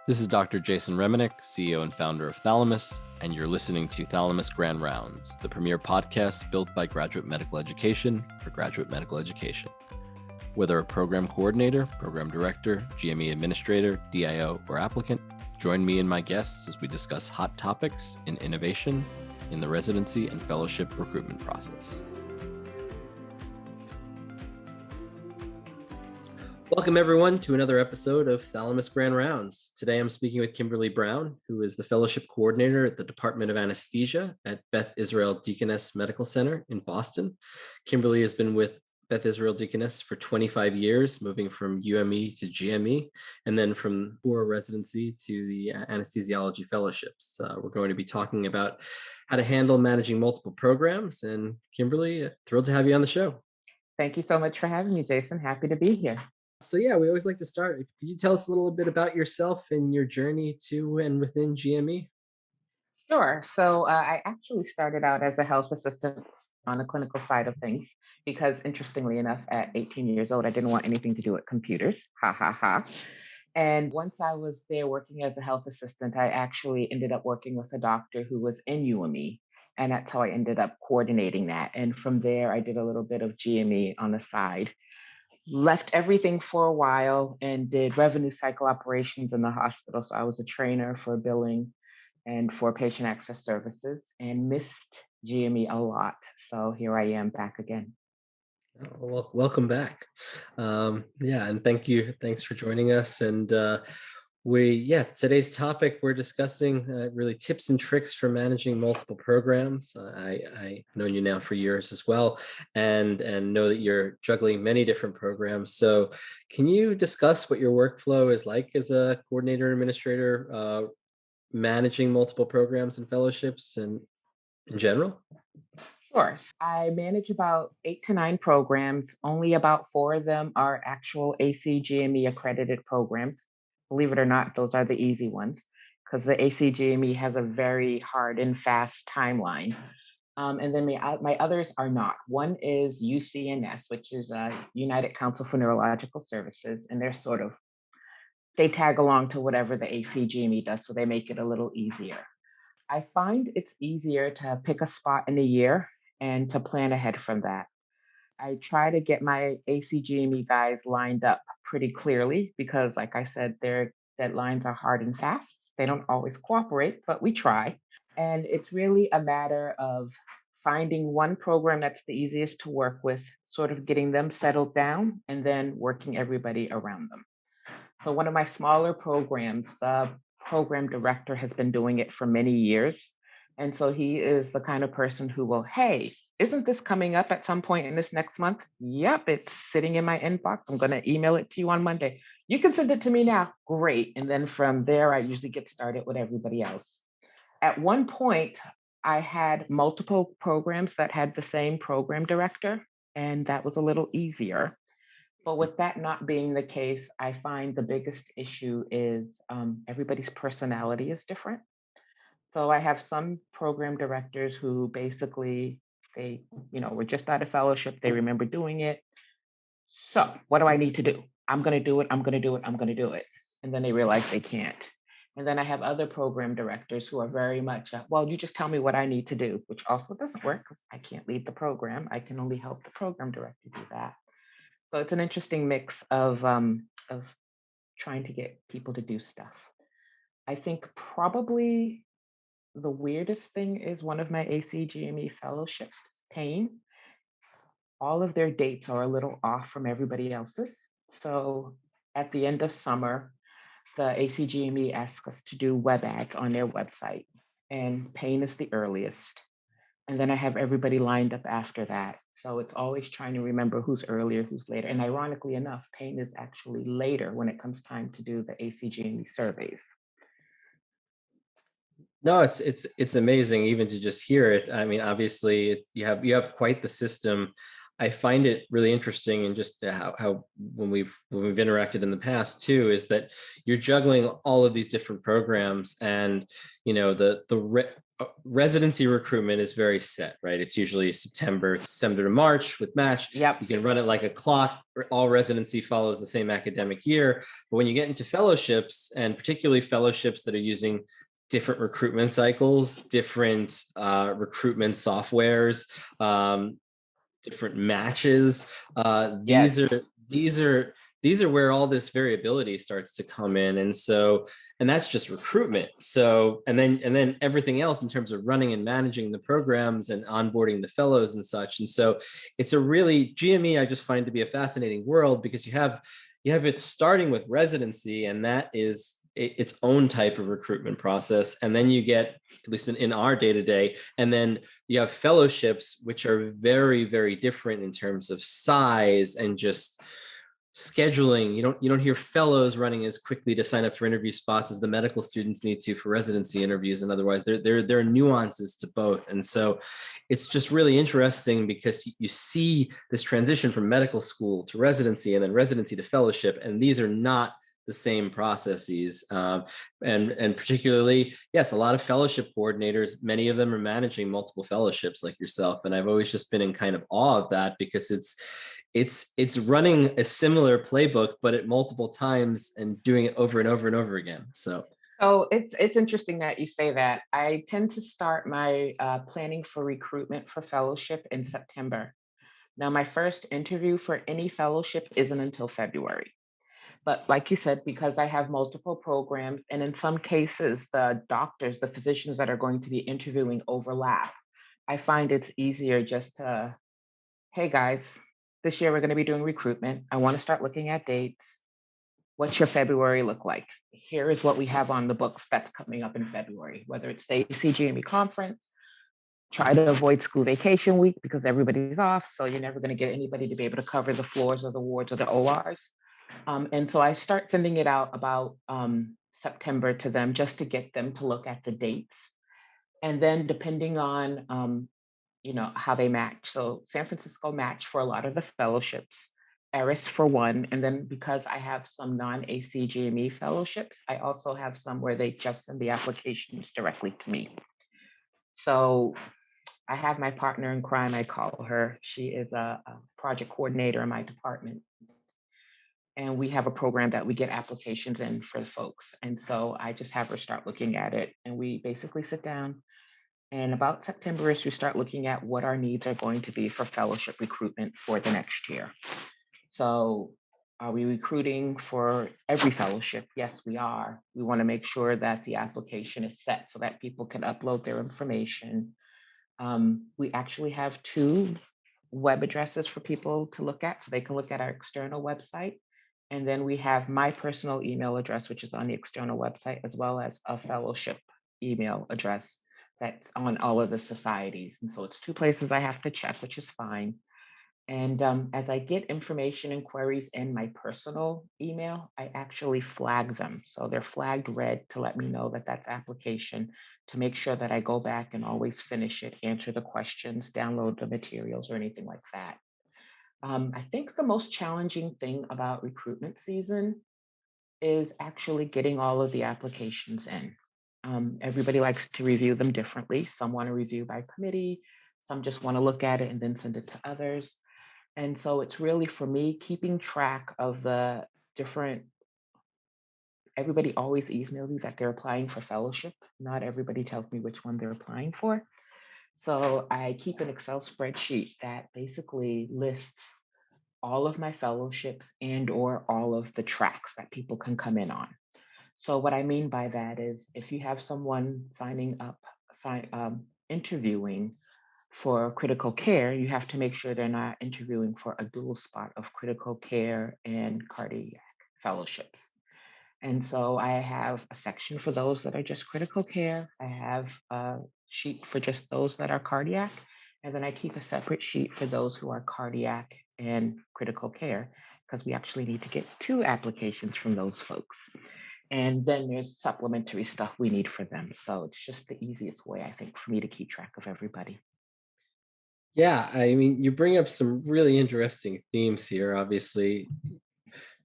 This is Dr. Jason Remenick, CEO and founder of Thalamus, and you're listening to Thalamus Grand Rounds, the premier podcast built by graduate medical education for graduate medical education. Whether a program coordinator, program director, GME administrator, DIO, or applicant, join me and my guests as we discuss hot topics in innovation in the residency and fellowship recruitment process. Welcome, everyone, to another episode of Thalamus Grand Rounds. Today, I'm speaking with Kimberley Brown, who is the Fellowship Coordinator at the Department of Anesthesia at Beth Israel Deaconess Medical Center in Boston. Kimberley has been with Beth Israel Deaconess for 25 years, moving from UME to GME, and then from core residency to the anesthesiology fellowships. We're going to be talking about how to handle managing multiple programs. And Kimberley, thrilled to have you on the show. Thank you so much for having me, Jason. Happy to be here. So yeah, we always like to start. Could you tell us a little bit about yourself and your journey to and within GME? Sure. So I actually started out as a health assistant on the clinical side of things because, interestingly enough, at 18 years old, I didn't want anything to do with computers. Ha ha ha. And once I was there working as a health assistant, I actually ended up working with a doctor who was in UME. And that's how I ended up coordinating that. And from there, I did a little bit of GME on the side. Left everything for a while and did revenue cycle operations in the hospital. So I was a trainer for billing and for patient access services and missed GME a lot. So here I am back again. Well, welcome back. And thank you. Thanks for joining us. And today's topic, we're discussing really tips and tricks for managing multiple programs. I've known you now for years as well, and know that you're juggling many different programs. So can you discuss what your workflow is like as a coordinator administrator, managing multiple programs and fellowships and in general? Sure. I manage about 8 to 9 programs. Only about 4 of them are actual ACGME accredited programs. Believe it or not, those are the easy ones because the ACGME has a very hard and fast timeline. And then my others are not. One is UCNS, which is United Council for Neurological Services, and they tag along to whatever the ACGME does, so they make it a little easier. I find it's easier to pick a spot in the year and to plan ahead from that. I try to get my ACGME guys lined up pretty clearly because, like I said, their deadlines are hard and fast. They don't always cooperate, but we try. And it's really a matter of finding one program that's the easiest to work with, sort of getting them settled down, and then working everybody around them. So, one of my smaller programs, the program director has been doing it for many years. And so he is the kind of person who will, hey, isn't this coming up at some point in this next month? Yep, it's sitting in my inbox. I'm going to email it to you on Monday. You can send it to me now. Great. And then from there, I usually get started with everybody else. At one point, I had multiple programs that had the same program director, and that was a little easier. But with that not being the case, I find the biggest issue is everybody's personality is different. So I have some program directors who basically were just out of fellowship. They remember doing it. So what do I need to do? I'm going to do it. I'm going to do it. I'm going to do it. And then they realize they can't. And then I have other program directors who are very much, well, you just tell me what I need to do, which also doesn't work because I can't lead the program. I can only help the program director do that. So it's an interesting mix of trying to get people to do stuff. I think probably the weirdest thing is one of my ACGME fellowships, Pain. All of their dates are a little off from everybody else's. So at the end of summer, the ACGME asks us to do web ads on their website, and Pain is the earliest. And then I have everybody lined up after that. So it's always trying to remember who's earlier, who's later. And ironically enough, Pain is actually later when it comes time to do the ACGME surveys. No, it's amazing even to just hear it. I mean, obviously, you have quite the system. I find it really interesting, and just how when we've interacted in the past too, is that you're juggling all of these different programs, and residency recruitment is very set, right? It's usually September to March with match. Yep. You can run it like a clock. All residency follows the same academic year. But when you get into fellowships, and particularly fellowships that are using different recruitment cycles, different recruitment softwares, different matches, these Yes. are these are these are where all this variability starts to come in. And that's just recruitment. So and then everything else in terms of running and managing the programs and onboarding the fellows and such. And so it's a really GME, I just find to be a fascinating world, because you have it starting with residency, and that is its own type of recruitment process. And then you get, at least in our day-to-day, and then you have fellowships, which are very, very different in terms of size and just scheduling. You don't hear fellows running as quickly to sign up for interview spots as the medical students need to for residency interviews, and otherwise there are nuances to both. And so it's just really interesting, because you see this transition from medical school to residency, and then residency to fellowship, and these are not the same processes. And particularly, yes, a lot of fellowship coordinators, many of them are managing multiple fellowships like yourself, and I've always just been in kind of awe of that, because it's running a similar playbook, but at multiple times and doing it over and over and over again. So So it's interesting that you say that. I tend to start my planning for recruitment for fellowship in September. Now, my first interview for any fellowship isn't until February. But like you said, because I have multiple programs, and in some cases, the doctors, the physicians that are going to be interviewing overlap, I find it's easier just to, hey guys, this year we're going to be doing recruitment. I want to start looking at dates. What's your February look like? Here is what we have on the books that's coming up in February, whether it's the ACGME conference. Try to avoid school vacation week because everybody's off. So you're never going to get anybody to be able to cover the floors or the wards or the ORs. And so I start sending it out about September to them, just to get them to look at the dates. And then depending on how they match. So San Francisco match for a lot of the fellowships, Eris for one. And then because I have some non-ACGME fellowships, I also have some where they just send the applications directly to me. So I have my partner in crime, I call her. She is a project coordinator in my department. And we have a program that we get applications in for the folks. And so I just have her start looking at it. And we basically sit down. And about September-ish, we start looking at what our needs are going to be for fellowship recruitment for the next year. So are we recruiting for every fellowship? Yes, we are. We want to make sure that the application is set so that people can upload their information. We actually have 2 web addresses for people to look at, so they can look at our external website. And then we have my personal email address, which is on the external website, as well as a fellowship email address that's on all of the societies. And so it's 2 places I have to check, which is fine. And as I get information and queries in my personal email, I actually flag them. So they're flagged red to let me know that that's application, to make sure that I go back and always finish it, answer the questions, download the materials, or anything like that. I think the most challenging thing about recruitment season is actually getting all of the applications in. Everybody likes to review them differently. Some want to review by committee, some just want to look at it and then send it to others. And so it's really, for me, keeping track of the different, everybody always emails me that they're applying for fellowship. Not everybody tells me which one they're applying for. So I keep an Excel spreadsheet that basically lists all of my fellowships and or all of the tracks that people can come in on. So what I mean by that is, if you have someone signing up, interviewing for critical care, you have to make sure they're not interviewing for a dual spot of critical care and cardiac fellowships. And so I have a section for those that are just critical care. I have a sheet for just those that are cardiac. And then I keep a separate sheet for those who are cardiac and critical care, because we actually need to get 2 applications from those folks. And then there's supplementary stuff we need for them. So it's just the easiest way, I think, for me to keep track of everybody. yeah, I mean, you bring up some really interesting themes here. Obviously,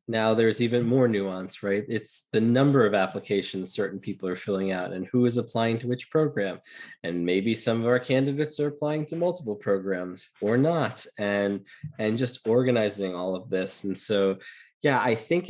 Now there's even more nuance, right? It's the number of applications certain people are filling out and who is applying to which program. And maybe some of our candidates are applying to multiple programs or not. And just organizing all of this. And so, yeah, I think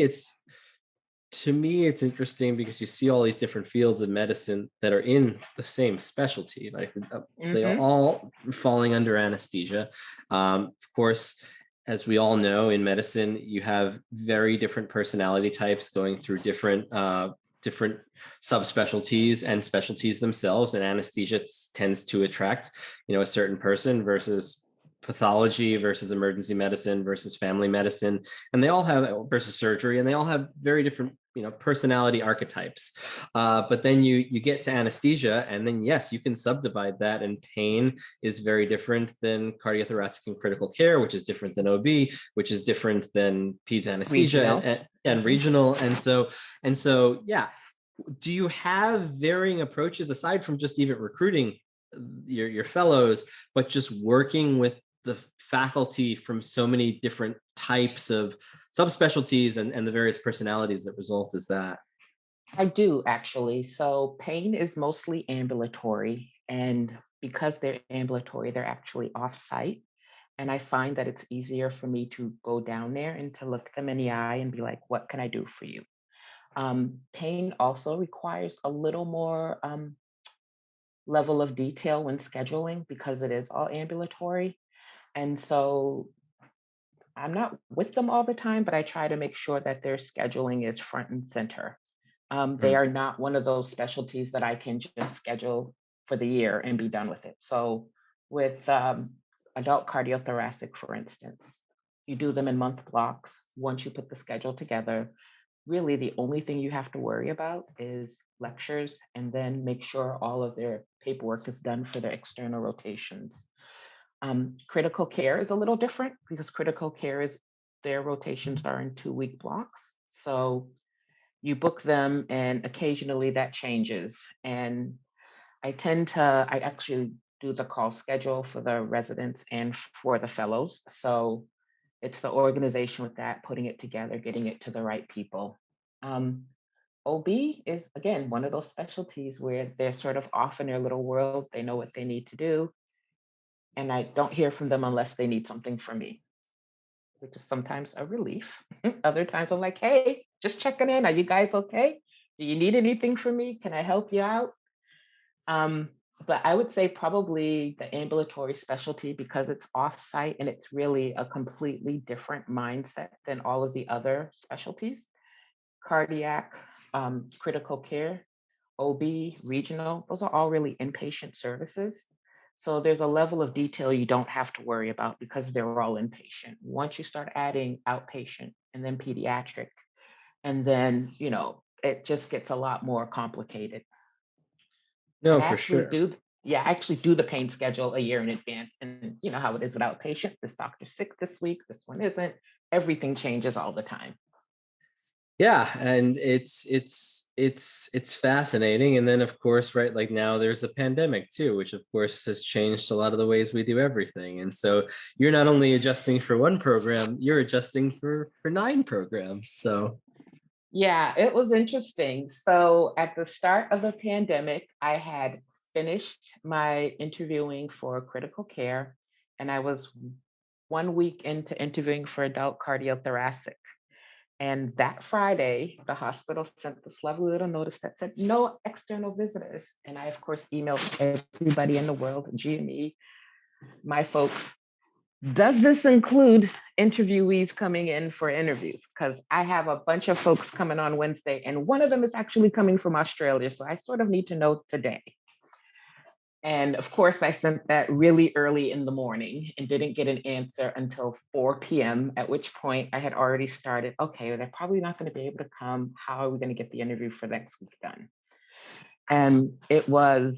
to me, it's interesting because you see all these different fields of medicine that are in the same specialty. Like they are Hmm. all falling under anesthesia. Of course, as we all know, in medicine, you have very different personality types going through different subspecialties and specialties themselves. And anesthesia tends to attract, a certain person versus pathology versus emergency medicine versus family medicine, and they all have versus surgery, and they all have very different personality archetypes. But then you get to anesthesia, and then yes, you can subdivide that, and pain is very different than cardiothoracic and critical care, which is different than OB, which is different than peds anesthesia Regional. and Hmm. regional. And so yeah, do you have varying approaches aside from just even recruiting your fellows, but just working with the faculty from so many different types of subspecialties and the various personalities that result is that? I do actually. So pain is mostly ambulatory. And because they're ambulatory, they're actually off site. And I find that it's easier for me to go down there and to look them in the eye and be like, what can I do for you? Pain also requires a little more level of detail when scheduling because it is all ambulatory. And so I'm not with them all the time, but I try to make sure that their scheduling is front and center. They Mm. are not one of those specialties that I can just schedule for the year and be done with it. So, with adult cardiothoracic, for instance, you do them in month blocks. Once you put the schedule together, really the only thing you have to worry about is lectures and then make sure all of their paperwork is done for their external rotations. Critical care is a little different because critical care is their rotations are in 2-week blocks. So you book them and occasionally that changes. And I actually do the call schedule for the residents and for the fellows. So it's the organization with that, putting it together, getting it to the right people. Um, OB is, again, one of those specialties where they're sort of off in their little world. They know what they need to do. And I don't hear from them unless they need something from me, which is sometimes a relief. Other times I'm like, hey, just checking in. Are you guys okay? Do you need anything from me? Can I help you out? Um, but I would say probably the ambulatory specialty because it's off-site and it's really a completely different mindset than all of the other specialties. Cardiac, critical care, OB, regional, those are all really inpatient services. So there's a level of detail you don't have to worry about because they're all inpatient. Once you start adding outpatient and then pediatric, and then, it just gets a lot more complicated. No, And I for actually sure. do, yeah, I actually do the pain schedule a year in advance. And you know how it is with outpatient. This doctor's sick this week, this one isn't. Everything changes all the time. Yeah, and it's fascinating. And then of course, right, like now there's a pandemic too, which of course has changed a lot of the ways we do everything. And so you're not only adjusting for one program, you're adjusting for 9 programs. So Yeah, it was interesting. So at the start of the pandemic, I had finished my interviewing for critical care, and I was 1 week into interviewing for adult cardiothoracic. And that Friday, the hospital sent this lovely little notice that said no external visitors. And I, of course, emailed everybody in the world, GME, my folks, does this include interviewees coming in for interviews? Because I have a bunch of folks coming on Wednesday, and one of them is actually coming from Australia. So I sort of need to know today. And of course, I sent that really early in the morning and didn't get an answer until 4 p.m., at which point I had already started. Okay, they're probably not going to be able to come. How are we going to get the interview for next week done? And it was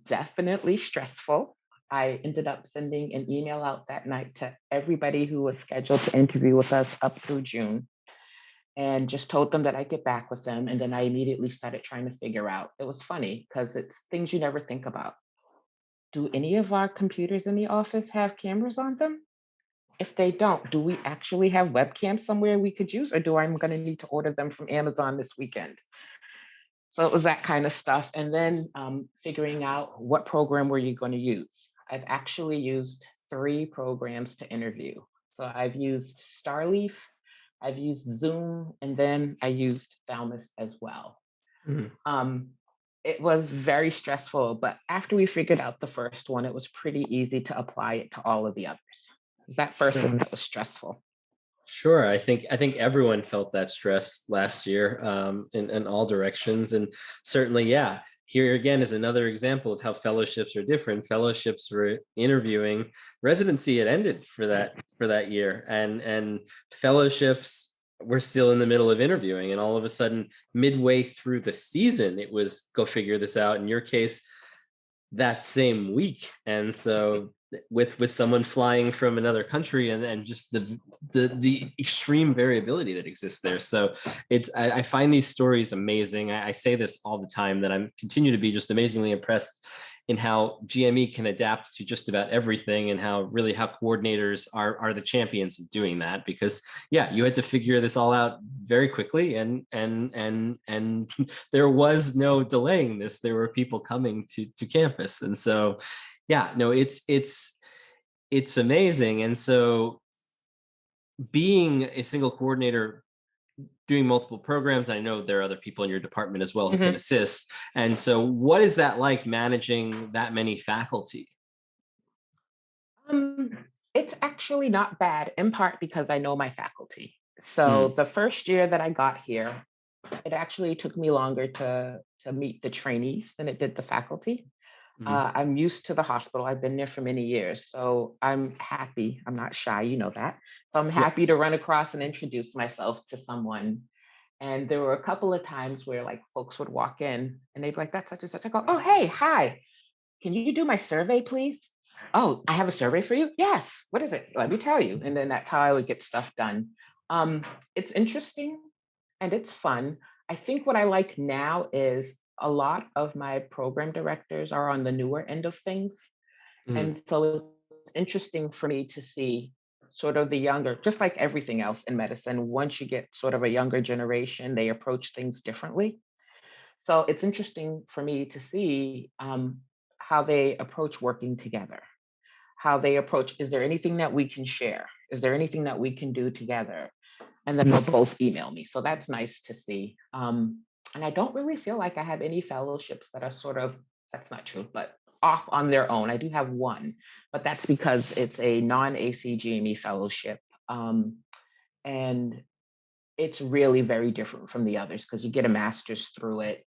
definitely stressful. I ended up sending an email out that night to everybody who was scheduled to interview with us up through June and just told them that I'd get back with them. And then I immediately started trying to figure out. It was funny because it's things you never think about. Do any of our computers in the office have cameras on them? if they don't, do we actually have webcams somewhere we could use, or do I'm going to need to order them from Amazon this weekend? So it was that kind of stuff. And then figuring out what program were you going to use. I've actually used 3 programs to interview. So I've used Starleaf, I've used Zoom, and then I used Thalamus as well. Mhm. Um, it was very stressful, but after we figured out the first one, it was pretty easy to apply it to all of the others. It was that first Sure. one that was stressful. Sure. I think everyone felt that stress last year, in all directions. And certainly, yeah, here again is another example of how fellowships are different. Fellowships were interviewing, residency had ended for that year. And fellowships were still in the middle of interviewing. And all of a sudden, midway through the season, it was go figure this out. In your case, that same week. And so with someone flying from another country, and just the extreme variability that exists there. So I find these stories amazing. I say this all the time, that I'm continue to be just amazingly impressed in how GME can adapt to just about everything, and how coordinators are the champions of doing that. Because yeah, you had to figure this all out very quickly, and there was no delaying this. There were people coming to campus. And so yeah, no, it's amazing. And so being a single coordinator doing multiple programs, and I know there are other people in your department as well who can Mhm. assist. And so what is that like, managing that many faculty? It's actually not bad, in part because I know my faculty. So Mm, the first year that I got here, it actually took me longer to meet the trainees than it did the faculty. mhm. I'm used to the hospital. I've been there for many years, so I'm happy. I'm not shy, you know that. So I'm Yep. happy to run across and introduce myself to someone. And there were a couple of times where like folks would walk in and they'd be like, "That's such and such." I go, "Oh, hey, hi. Can you do my survey, please?" "Oh, I have a survey for you?" "Yes. What is it? Let me tell you." And then that's how I would get stuff done. It's interesting and it's fun. I think what I like now is a lot of my program directors are on the newer end of things. Mm, And so it's interesting for me to see sort of the younger, just like everything else in medicine, once you get sort of a younger generation, they approach things differently. So it's interesting for me to see how they approach working together, how they approach, is there anything that we can share? Is there anything that we can do together? And then they'll both email me. So that's nice to see. And I don't really feel like I have any fellowships that are sort of, that's not true, but off on their own. I do have one, but that's because it's a non ACGME fellowship. And it's really very different from the others because you get a master's through it,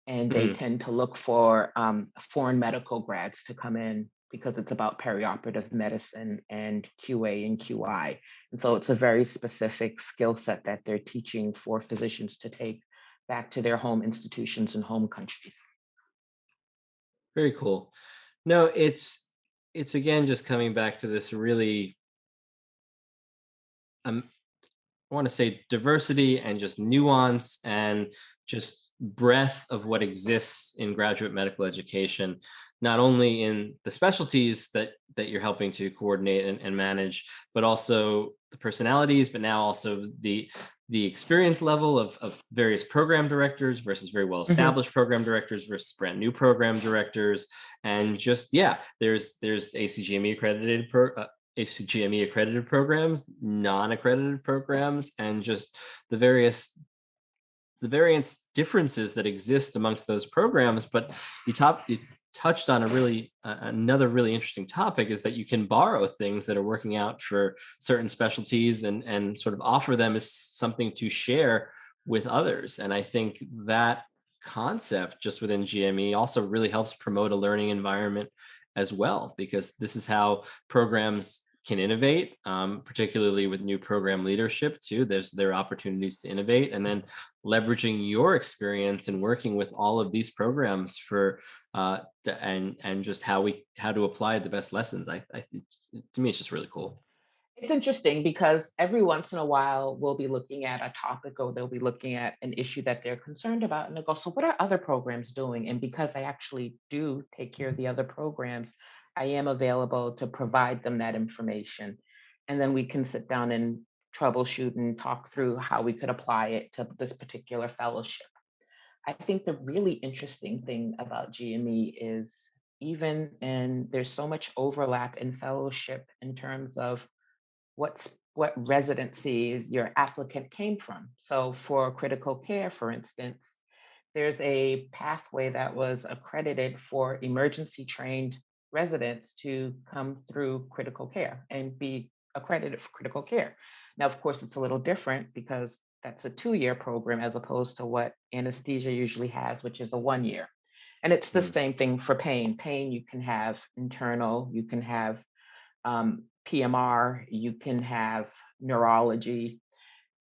and they mm. tend to look for foreign medical grads to come in because it's about perioperative medicine and QA and QI. And so it's a very specific skill set that they're teaching for physicians to take back to their home institutions and home countries. Very cool. No, it's again just coming back to this really, um, I want to say diversity and just nuance and just breadth of what exists in graduate medical education, not only in the specialties that you're helping to coordinate and manage, but also the personalities, but now also the experience level of various program directors versus very well Mhm. established program directors versus brand new program directors. And just yeah, there's ACGME accredited ACGME accredited programs, non-accredited programs, and just the various differences that exist amongst those programs. But you touched on a really another really interesting topic, is that you can borrow things that are working out for certain specialties, and sort of offer them as something to share with others. And I think that concept just within GME also really helps promote a learning environment as well, because this is how programs can innovate, particularly with new program leadership too. There are opportunities to innovate, and then leveraging your experience and working with all of these programs for and just how to apply the best lessons. I think, to me, it's just really cool. It's interesting because every once in a while we'll be looking at a topic or they'll be looking at an issue that they're concerned about. And they'll go, "So, what are other programs doing?" And because I actually do take care of the other programs, I am available to provide them that information. and then we can sit down and troubleshoot and talk through how we could apply it to this particular fellowship. I think the really interesting thing about GME is even and there's so much overlap in fellowship in terms of what residency your applicant came from. So for critical care, for instance, there's a pathway that was accredited for emergency trained residents to come through critical care and be accredited for critical care. Now, of course, it's a little different because that's a 2-year program as opposed to what anesthesia usually has, which is a 1 year. And it's the Mm. same thing for pain. Pain, you can have internal, you can have PMR, you can have neurology,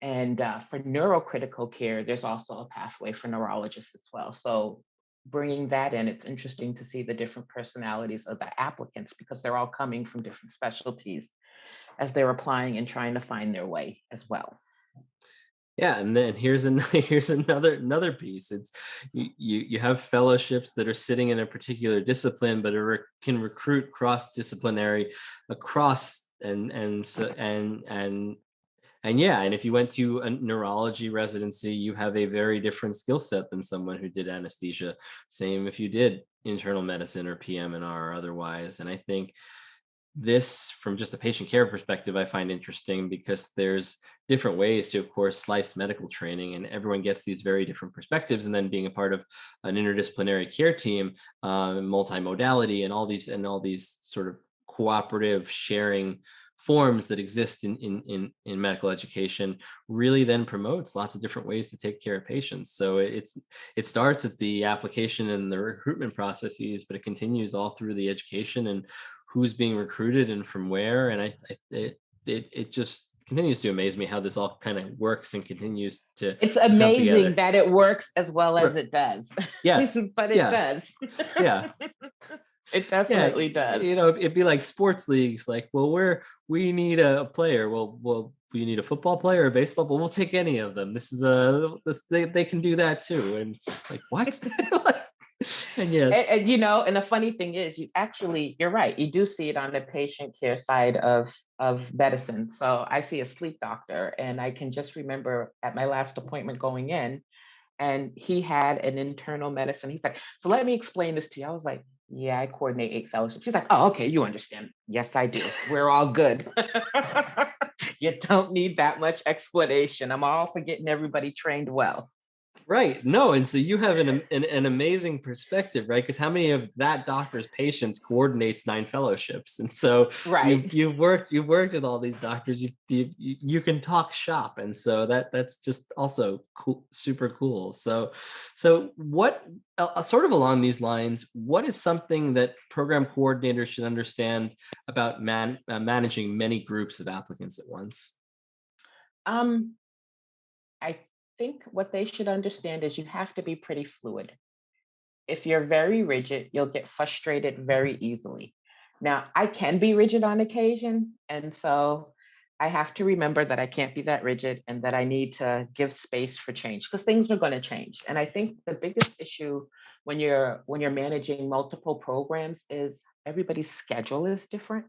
and for neurocritical care, there's also a pathway for neurologists as well. So bringing that in, it's interesting to see the different personalities of the applicants because they're all coming from different specialties as they're applying and trying to find their way as well. Yeah, and then here's another piece. It's you have fellowships that are sitting in a particular discipline, but can recruit cross disciplinary across and yeah, and if you went to a neurology residency, you have a very different skill set than someone who did anesthesia. Same if you did internal medicine or PM&R or otherwise. And I think this, from just a patient care perspective, I find interesting because there's different ways to, of course, slice medical training, and everyone gets these very different perspectives. And then being a part of an interdisciplinary care team, multimodality, and all these sort of cooperative sharing forms that exist in medical education really then promotes lots of different ways to take care of patients. So it starts at the application and the recruitment processes, but it continues all through the education and who's being recruited and from where. And it just continues to amaze me how this all kind of works and continues It's to come amazing together. that it works as well as Right. it does, Yes. but it Yeah. does. Yeah. It Yeah. definitely does. It'd be like sports leagues. Like, well, we need a player. Well, we need a football player or a baseball, but we'll take any of them. This is they can do that too. And it's just like, what? And yeah. And the funny thing is, you're right. You do see it on the patient care side of medicine. So I see a sleep doctor, and I can just remember at my last appointment going in, and he had an internal medicine. He's like, "So let me explain this to you." I was like, "Yeah, I coordinate 8 fellowships." She's like, "Oh, okay, you understand." Yes, I do. We're all good. You don't need that much explanation. I'm all for getting everybody trained well. Right. No, and so you have an amazing perspective, right? Because how many of that doctor's patients coordinates 9 fellowships? And so Right. you've worked with all these doctors. You can talk shop, and so that's just also cool, super cool. So what sort of along these lines, what is something that program coordinators should understand about managing many groups of applicants at once? Um, I think what they should understand is you have to be pretty fluid. If you're very rigid, you'll get frustrated very easily. Now, I can be rigid on occasion, and so I have to remember that I can't be that rigid and that I need to give space for change because things are going to change. And I think the biggest issue when you're managing multiple programs is everybody's schedule is different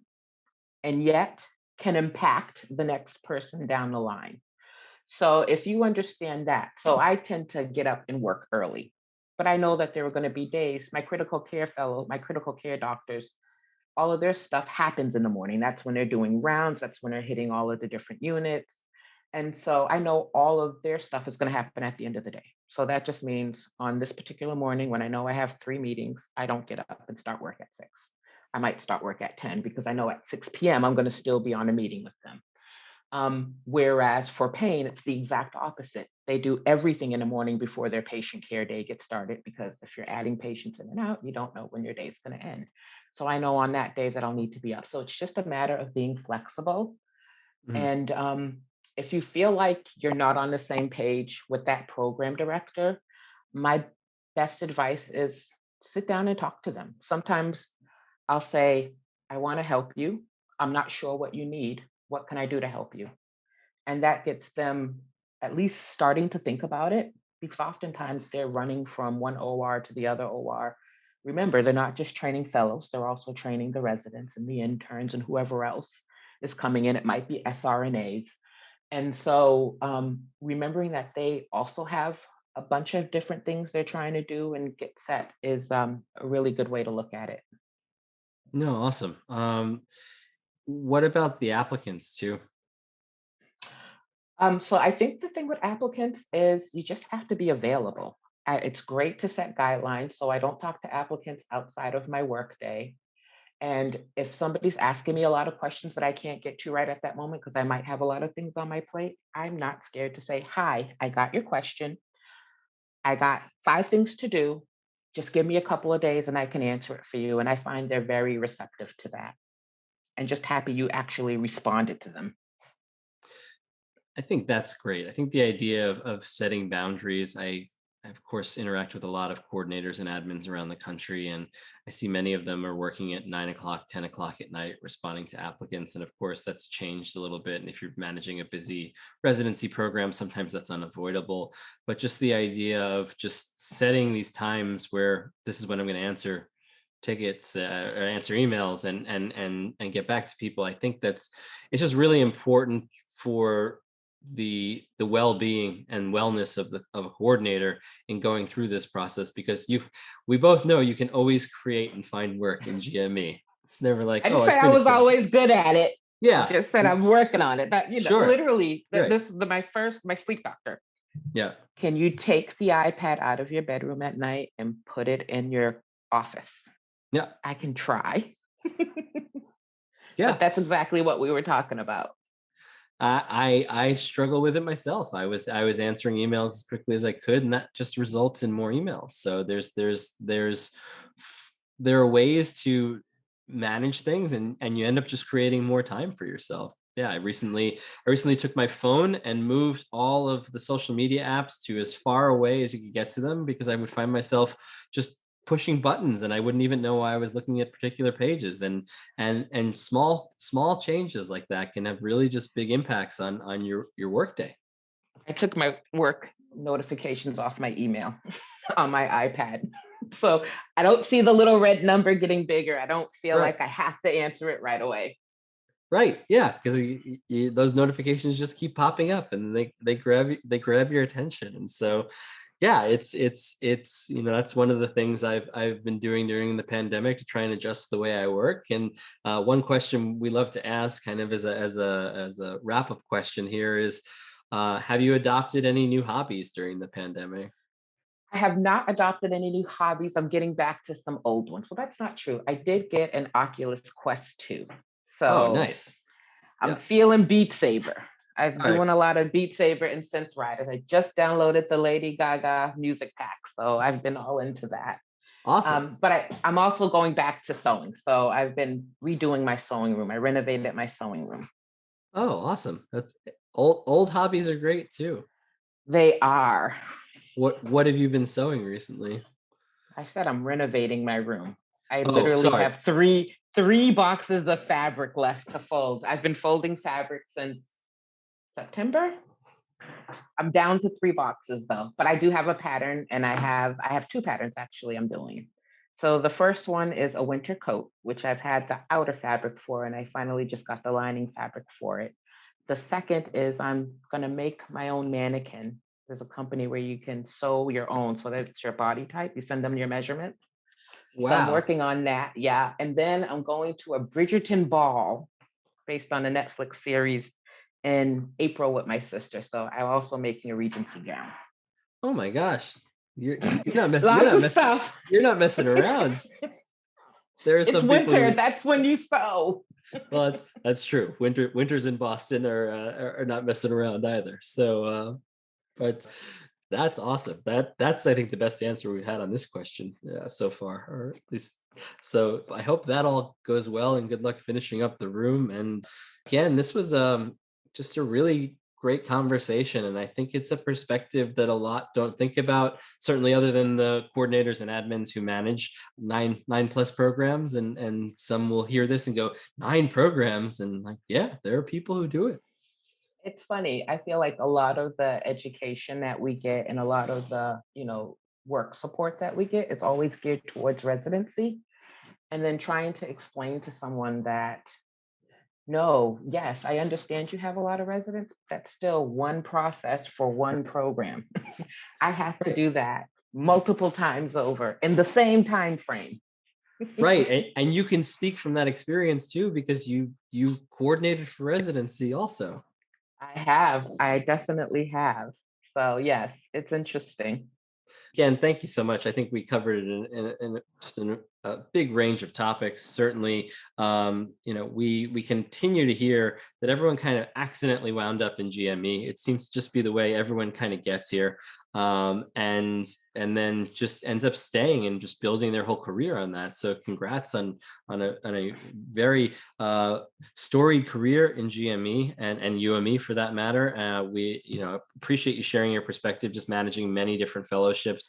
and yet can impact the next person down the line. So if you understand that, so I tend to get up and work early, but I know that there are going to be days, my critical care doctors, all of their stuff happens in the morning. That's when they're doing rounds, that's when they're hitting all of the different units. And so I know all of their stuff is going to happen at the end of the day. So that just means on this particular morning, when I know I have 3 meetings, I don't get up and start work at 6. I might start work at 10 because I know at 6 p.m. I'm going to still be on a meeting with them. Whereas for pain, it's the exact opposite. They do everything in the morning before their patient care day gets started because if you're adding patients in and out, you don't know when your day is going to end. So I know on that day that I'll need to be up. So it's just a matter of being flexible. Mhm. And if you feel like you're not on the same page with that program director, my best advice is sit down and talk to them. Sometimes I'll say, I want to help you. I'm not sure what you need. What can I do to help you? And that gets them at least starting to think about it because oftentimes they're running from one OR to the other OR. Remember, they're not just training fellows, they're also training the residents and the interns and whoever else. is coming in. It might be SRNAs. And so remembering that they also have a bunch of different things they're trying to do and get set is a really good way to look at it. No, awesome. What about the applicants too? So I think the thing with applicants is you just have to be available. It's great to set guidelines, so I don't talk to applicants outside of my workday. And if somebody's asking me a lot of questions that I can't get to right at that moment because I might have a lot of things on my plate, I'm not scared to say, "Hi, I got your question. I got 5 things to do. Just give me a couple of days and I can answer it for you." And I find they're very receptive to that and just happy you actually responded to them. I think that's great. I think the idea of setting boundaries, I of course interact with a lot of coordinators and admins around the country, and I see many of them are working at 9 o'clock, 10 o'clock at night, responding to applicants. And of course, that's changed a little bit. And if you're managing a busy residency program, sometimes that's unavoidable. But just the idea of just setting these times where this is when I'm going to answer tickets or answer emails and get back to people. I think it's just really important for the well-being and wellness of a coordinator in going through this process, because we both know you can always create and find work in GME. It's never like, I didn't oh, I say I was finished it. always good at it. I Yeah. just said I'm working on it. That Sure. literally, Right. this is my sleep doctor. Yeah. Can you take the iPad out of your bedroom at night and put it in your office? Yeah. I can try. But Yeah. that's exactly what we were talking about. I struggle with it myself. I was answering emails as quickly as I could, and that just results in more emails. So there are ways to manage things, and you end up just creating more time for yourself. Yeah, I recently took my phone and moved all of the social media apps to as far away as you could get to them, because I would find myself just pushing buttons and I wouldn't even know why I was looking at particular pages. And small changes like that can have really just big impacts on your workday. I took my work notifications off my email on my iPad. So I don't see the little red number getting bigger. I don't feel Right. like I have to answer it right away. Right. Yeah, because those notifications just keep popping up, and they grab your attention. And so, yeah, it's that's one of the things I've been doing during the pandemic to try and adjust the way I work. And one question we love to ask, kind of as a wrap up question here, is have you adopted any new hobbies during the pandemic? I have not adopted any new hobbies. I'm getting back to some old ones. Well, that's not true. I did get an Oculus Quest 2. Oh, So nice. I'm Yeah. feeling Beat Saber. I'm All right. doing a lot of Beat Saber and Synth Riders. I just downloaded the Lady Gaga music pack. So I've been all into that. Awesome. But I'm also going back to sewing. So I've been redoing my sewing room. I renovated my sewing room. Oh, awesome. That's old hobbies are great too. They are. What have you been sewing recently? I said I'm renovating my room. I Oh, literally sorry. have three boxes of fabric left to fold. I've been folding fabric since September. I'm down to 3 boxes though, but I do have a pattern, and I have 2 patterns actually I'm doing. So the first one is a winter coat, which I've had the outer fabric for, and I finally just got the lining fabric for it. The second is I'm gonna make my own mannequin. There's a company where you can sew your own so that it's your body type. You send them your measurements. So I'm Wow. working on that, yeah. And then I'm going to a Bridgerton ball based on a Netflix series in April with my sister. So I'm also making a Regency gown. Oh my gosh. You're not messing you're Lots not of messing stuff. you're not messing around. There are It's some people winter. who, That's when you sew. well, that's true. Winters in Boston are not messing around either. So but that's awesome. That's I think the best answer we've had on this question so far, or at least. So I hope that all goes well, and good luck finishing up the room. And again, this was just a really great conversation, and I think it's a perspective that a lot don't think about. Certainly, other than the coordinators and admins who manage nine plus programs, and some will hear this and go, 9 programs, and like, yeah, there are people who do it. It's funny. I feel like a lot of the education that we get and a lot of the, work support that we get is always geared towards residency. And then trying to explain to someone that No, yes, I understand you have a lot of residents. That's still one process for one program. I have to Right. do that multiple times over in the same time frame. Right. And you can speak from that experience too, because you coordinated for residency also. I definitely have. So yes, it's interesting. Again, thank you so much. I think we covered it in just in a big range of topics. Certainly, we continue to hear that everyone kind of accidentally wound up in GME. It seems to just be the way everyone kind of gets here, and then just ends up staying and just building their whole career on that. So, congrats on a very storied career in GME and UME for that matter. We appreciate you sharing your perspective, just managing many different fellowships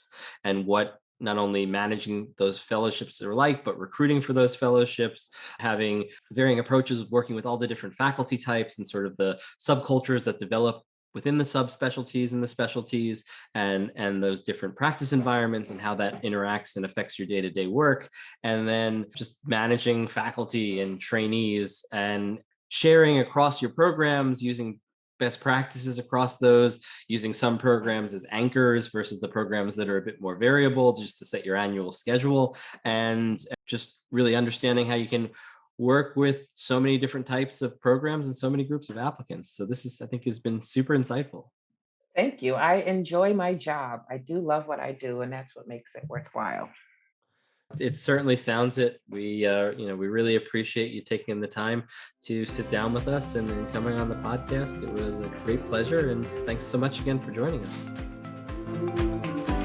and what not only managing those fellowships are like, but recruiting for those fellowships, having varying approaches of working with all the different faculty types and sort of the subcultures that develop within the subspecialties and the specialties and those different practice environments and how that interacts and affects your day-to-day work. And then just managing faculty and trainees and sharing across your programs, using best practices across those, using some programs as anchors versus the programs that are a bit more variable, just to set your annual schedule, and just really understanding how you can work with so many different types of programs and so many groups of applicants. So this is, I think, has been super insightful. Thank you. I enjoy my job. I do love what I do, and that's what makes it worthwhile. It certainly sounds it. We really appreciate you taking the time to sit down with us and coming on the podcast. It was a great pleasure, and thanks so much again for joining us.